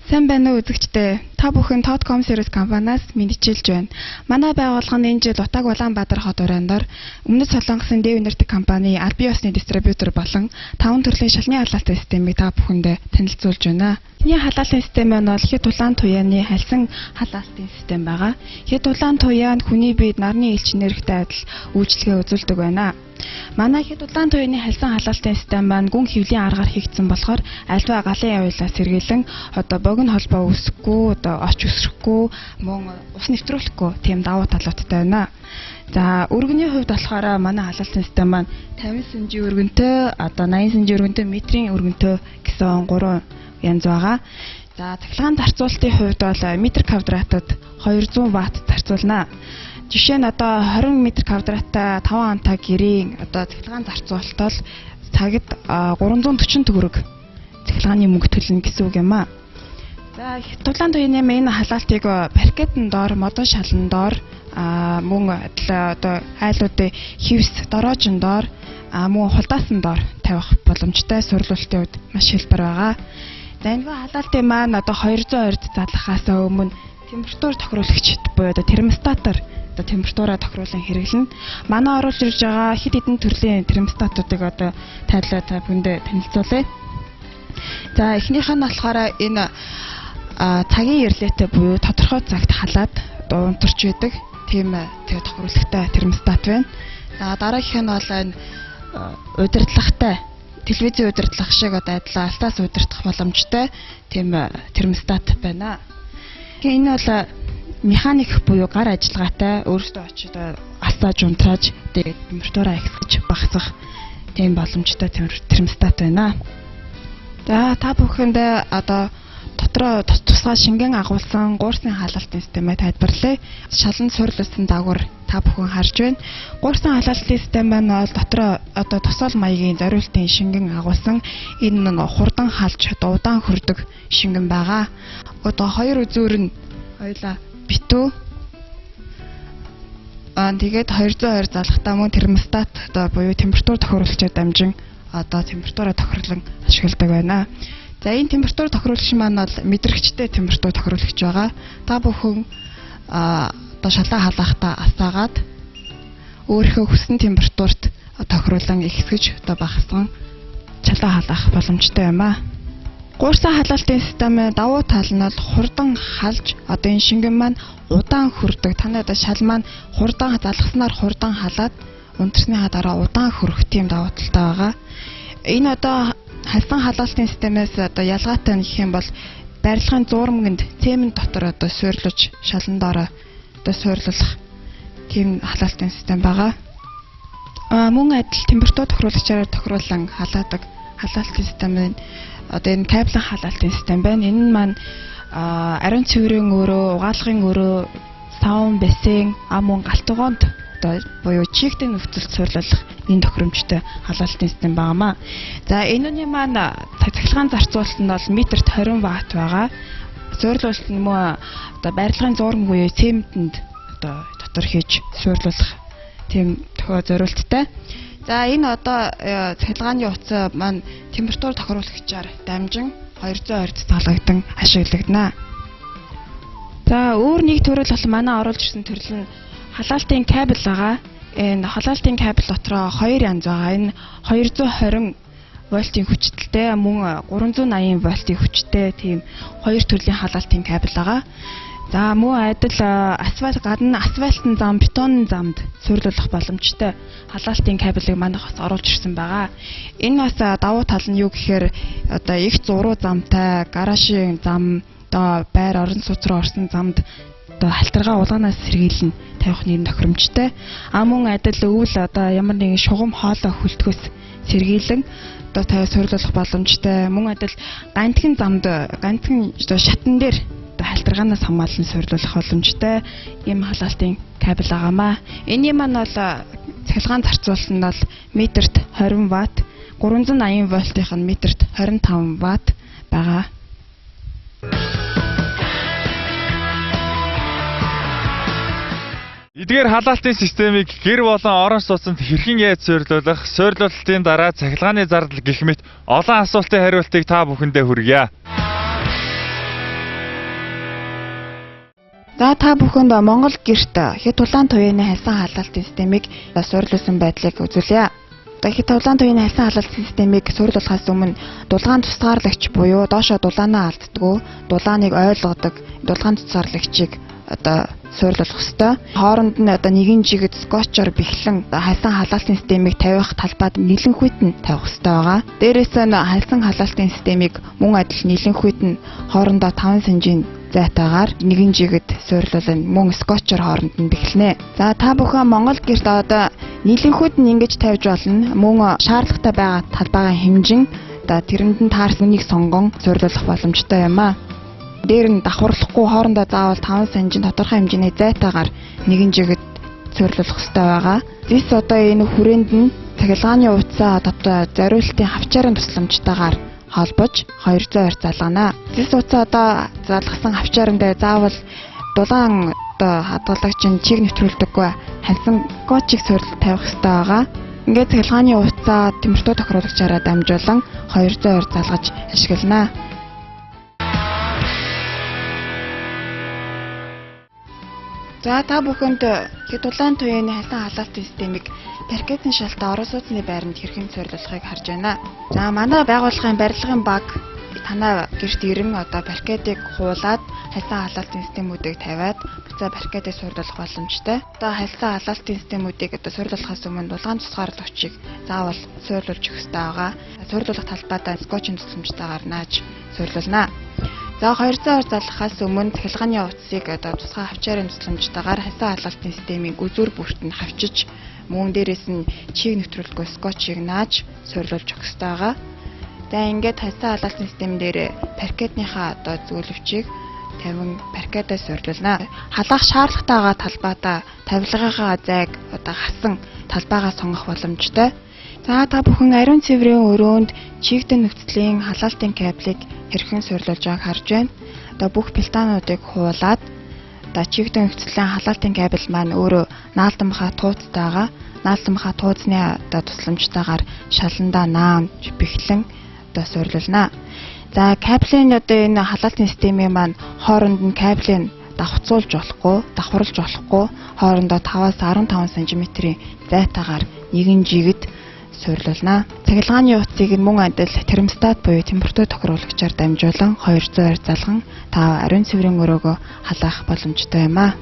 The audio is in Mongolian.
Сайн байна уу үзэгчдээ. Та бүхэн Totcom Series компаниас мэдчилж байна. Манай байгууллага нь энэ жил Утаг Улаанбаатар хот өрөөндөө Өмнөд Солонгосын Dev Energy компани аль бие усны дистрибьютор болон 5 төрлийн шалны халаалтын системийг та бүхэндээ танилцуулж байна. Эхний халаалтын систем нь бол хэд улаан туяаны хальсан халаалтын систем байгаа. Хэд улаан туяанд хүний биед нарны элчнэрхтэй адил үйлчлэгээ үзүүлдэг байна. Манай хэд улаан туяаны хальсан халаалтын систем маань гүн хэвлийн аргаар хийгдсэн болохоор альва галын явуулаас сэргийлэн одоо богино холбоо үүсэхгүй, одоо орч өсрөхгүй, мөн ус нэвтрүүлэхгүй тийм давуу талуудтай байна. За өргөний хувьд болохоор манай халаалтын систем маань 50 см өргөнтэй, одоо 80 см өргөнтэй, метрийн өргөнтэй гэсэн 3 янз байгаа. За цахилгаан зарцуулалтын хувьд бол метр квадратад 200 Вт зарцуулна. Жишээ нь одоо 20 м квадраттай 5 амтаа гэрийн одоо цахилгаан зарцуулалт бол цагт 340 төгрөг цахилгааны мөнгө төлнө гэсэн үг юм аа. За тулаан туяаны энэ халаалтыг паркетын доор, модон шалан доор мөн одоо айлуудын хивс дороожин доор мөн хулдаасан доор тавих боломжтой, сурлуулалтын үед маш хэлбэр байгаа. За энэ халаалтын маань одоо 220-д задлахаас өмнө температур тохируулагчд буюу одоо термостатор температураа тохируулан хэрэглэнэ. Манай оруулж ирж байгаа хэд хэдэн төрлийн термостатуудыг одоо тайлбарлаад та бүхэндээ танилцуулъя. За эхнийх нь болохоор энэ цагийн ирлээтэй буюу тодорхой цагт халаад унтарч байдаг тийм тохируулагтай термостат байна. За дараагийнх нь бол энэ удирдлагатай телевизийн удирдлага шиг одоо адилхан алтаас удирдах боломжтой тийм термостат байна. Энэ бол механик буюу гар ажиллагаатай өөрөөсөө очиж асааж унтрааж температураа ихсэж багасгах тийм боломжтой термостат байна. За та бүхэндээ одоо дотроо тусгай шингэн агуулсан гуурсын халаалтын системээ тайлбарлая. Шалан сурлуулсан дагавар та бүхэн харж байна. Гуурсын халаалтын систем маань бол дотроо одоо тосол маягийн зориултын шингэн агуулсан энэ нэг хурдан халж удаан хүрдэг шингэн байгаа. Одоо хоёр үзүүр нь хоёлаа битүү. Тэгээд 220 залхтаа мөн термостат одоо буюу температур тохируулагчаар дамжин одоо температураа тохирлон ашигладаг байна. За энэ температур тохируулагч маань бол мэдрэгчтэй температур тохируулагч байгаа. Та бүхэн одоо шалаа халаахтаа асаагаад өөрийнхөө хүссэн температурт тохируулан ихсгэж одоо багасган шалаа халаах боломжтой юм аа. Гуурсан халаалтын системийн давуу тал нь бол хурдан халж одоо энэ шингэн маань удаан хүрдэг. Танайд шал маань хурдан залгаснаар хурдан халаад унтрсныхаа дараа удаан хүрэх тийм давуу талтай байгаа. Энэ одоо хальсан халаалтын системээс одоо ялгаатай нь гэх юм бол барилгын зуурмагнд цемент дотор одоо суйрлуулж шалан доороо одоо суйрлуулах тийм халаалтын систем байгаа. Мөн адил температур тохируулагчаар тохируулан халаадаг халаалтын систем нь одоо энэ кабелын халаалтын систем байна. Энэ нь маань ариун цэврийн өрөө, угаалгын өрөө, саун, бассейн, мөн галтгоонд одоо буюу чигтэй нөхцөлд суйрлуулах энэ тохиромжтой халаалтын систем байнамаа. За энэний маань цахилгаан зарцуулалт нь бол метрт 20 Вт байгаа. Суйрлуулалт нь мөн одоо барилгын зуурм буюу цементэнд одоо дотор хийж суйрлуулах тийм зориулттай. За энэ одоо цахилгааны утас маань температур тохируулагчаар дамжин 220-д залгагдан ашиглагдана. За өөр нэг төрөл бол манай оруулж ирсэн төрөл нь халаалтын кабель байгаа. Энэ халаалтын кабель дотроо хоёр янз байгаа. Энэ 220 вольтын хүчтэй мөн 380 вольтын хүчтэй тийм хоёр төрлийн халаалтын кабель байгаа. За мөн адил асфальт гадна асфальтын зам, бетонын замд суйрлуулах боломжтой халаалтын кабелийг манайхаас оруулж ирсэн байгаа. Энэ бас давуу тал нь юу гэхээр одоо их зуруу замтай, гаражийн зам, одоо байр орон сууц руу орсон замд одоо халтаргаа улгаанаас сэргийлэн тавих нэг тохиромжтой. Мөн адил өвөл одоо ямар нэгэн шугам хоолой хүлтгэс сэргийлэн одоо тавиа суйрлуулах боломжтой. Мөн адил ганцхан замд ганцхан шатан дээр халтаргаанаас хамгаалан суйрлуулах боломжтой ийм халаалтын кабель байгаамаа. Энийн маань бол цахилгаан зарцуулалт нь бол метрт 20 Вт, 380 вольтынх нь метрт 25 Вт байгаа. Эдгээр халаалтын системийг гэр болон орон сууцнд хэрхэн яаж суйрлуулах, суйрлуулалтын дараа цахилгааны зардал гэх мэт олон асуултын хариултыг та бүхэндээ хүргье. За та бүхэнд Монгол гэрт хэд улаан туяаны хайсан халаалтын системийг суурилсан байдлыг үзүүлье. Хэд улаан туяаны хайсан халаалтын системийг суурилахаас өмнө дулгаан тусгаарлагч буюу доошоо дулаанаа алддаггүй, дулааныг ойлгодог дулгаан тусгаарлагчийг суурилах ёстой. Хооронд нь нэгэн жигэд скотчоор бэхлэн хайсан халаалтын системийг тавих талбайд нийлэнхүйт нь тавих ёстой байгаа. Дээрээс нь хайсан халаалтын системийг мөн адил нийлэнхүйт нь хоорондоо 5 см зайтаагаар нэгэн жигэд суурилуулна, мөн скотчоор хооронд нь бэхлэнэ. За та бүхэн Монгол гэрт нийлэнхүйт нь ингэж тавьж болно. Мөн шаардлагатай байгаа талбайгаа хэмжин тэрэнд нь таарсан үнийг сонгон суурилуулах боломжтой юм а. Дээр нь давхарлахгүй хоорондоо заавал 5 см тодорхой хэмжээний зайтаагаар нэгэн жигэд суурилуулах ёстой байгаа. Зис энэ хүрээнд нь цахилгааны утсаа зориултын хавчаарын тусламжтайгаар холбож 200 ойр залгана. Зис утсаа залгасан хавчаарын дээр заавал дулаан хадгалагч чиг нэвтрүүлдэггүй хансан скотчийг суурилж тавих ёстой байгаа. Ингээд цахилгааны утсаа температур тохируулагчаараа дамжуулан 200 ойр залгаж ашиглана. За та бүхэнд хэд улаан туяаны хайсан халаалтын системийг паркетын шалтаа орон сууцны байранд хэрхэн суурилахыг харж байна. За манай байгууллагын барилгын баг танай гэрт ирэн паркетыг хуулаад хайсан халаалтын системүүдийг тавиад буцаа паркетыг суурилах боломжтой. Хайсан халаалтын системүүдийг суурилахаас өмнө дулгаан тусгаарлагчийг заавал суурилуулж өгөх ёстой байгаа. Суурилуулах талбайдаа скотчын тусламжтайгаар нааж суурилуулна. За 200 ойр залгахаас өмнө цахилгааны утсыг тусгай хавчаарын тусламжтайгаар хайсан халаалтын системийн үзүүр бүрт нь хавчиж мөн дээрээс нь чиг нэвтрүүлгүй скотчийг нааж суурилуулж өгөх ёстой байгаа. За ингээд хайсан халаалтын систем дээр паркетныхаа зөвлөвчийг тавин паркетаа суурилуулна. Халаах шаардлагатай байгаа талбайдаа тавилгаагаа зайг хасан талбайгаа сонгох боломжтой. За та бүхэн ариун цэврийн өрөөнд чигдэн нөхцөлийн халаалтын кабелийг хэрхэн суурилуулж байгааг харж байна. Бүх пилтануудыг хуулаад чигдэн нөхцөлийн халаалтын кабель маань өөрөө наалдамхаа тууцтайгаа наалдамхаа тууцны тусламжтайгаар шаландаа наамж бэхлэн суурилуулна. За кабелийн энэ халаалтын системийн маань хооронд нь кабелийг давхцуулж болохгүй, давхарлаж болохгүй хоорондоо 5-аас 15 см-ийн зайтаагаар нэгэн жигэд суурилуулна. Цахилгааны утсыг мөн адил термостат буюу температур тохируулагчаар дамжуулан 200 ойр залган ариун цэврийн өрөөгөө халаах боломжтой юм а.